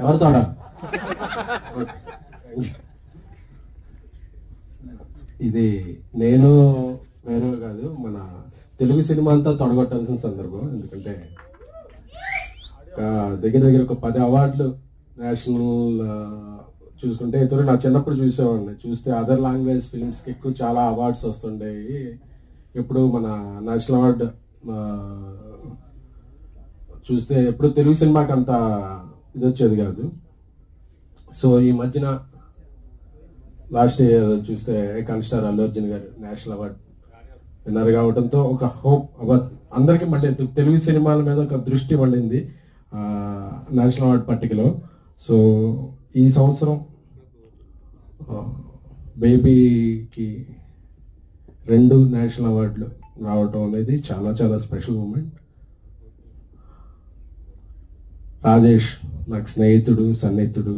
ఎవరితో ఇది నేను వేరే కాదు, మన తెలుగు సినిమా అంతా తొడగొట్టాల్సిన సందర్భం. ఎందుకంటే దగ్గర దగ్గర ఒక 10 అవార్డులు నేషనల్ చూసుకుంటే ఇతరు నా చిన్నప్పుడు చూసేవాడిని. చూస్తే అదర్ లాంగ్వేజ్ ఫిల్మ్స్కి ఎక్కువ చాలా అవార్డ్స్ వస్తుండేవి. ఎప్పుడు మన నేషనల్ అవార్డు చూస్తే ఎప్పుడు తెలుగు సినిమాకి అంత ఇది వచ్చేది కాదు. సో ఈ మధ్యన లాస్ట్ ఇయర్ చూస్తే ఐకాన్ స్టార్ అల్లు అర్జున్ గారు నేషనల్ అవార్డు విన్నర్ కావడంతో ఒక హోప్ అందరికీ మళ్ళీ తెలుగు సినిమాల మీద ఒక దృష్టి మళ్ళింది నేషనల్ అవార్డు పట్టికలో. సో ఈ సంవత్సరం బేబీకి 2 నేషనల్ అవార్డులు రావటం అనేది చాలా చాలా స్పెషల్ మూమెంట్. రాజేష్ నాకు స్నేహితుడు, సన్నిహితుడు.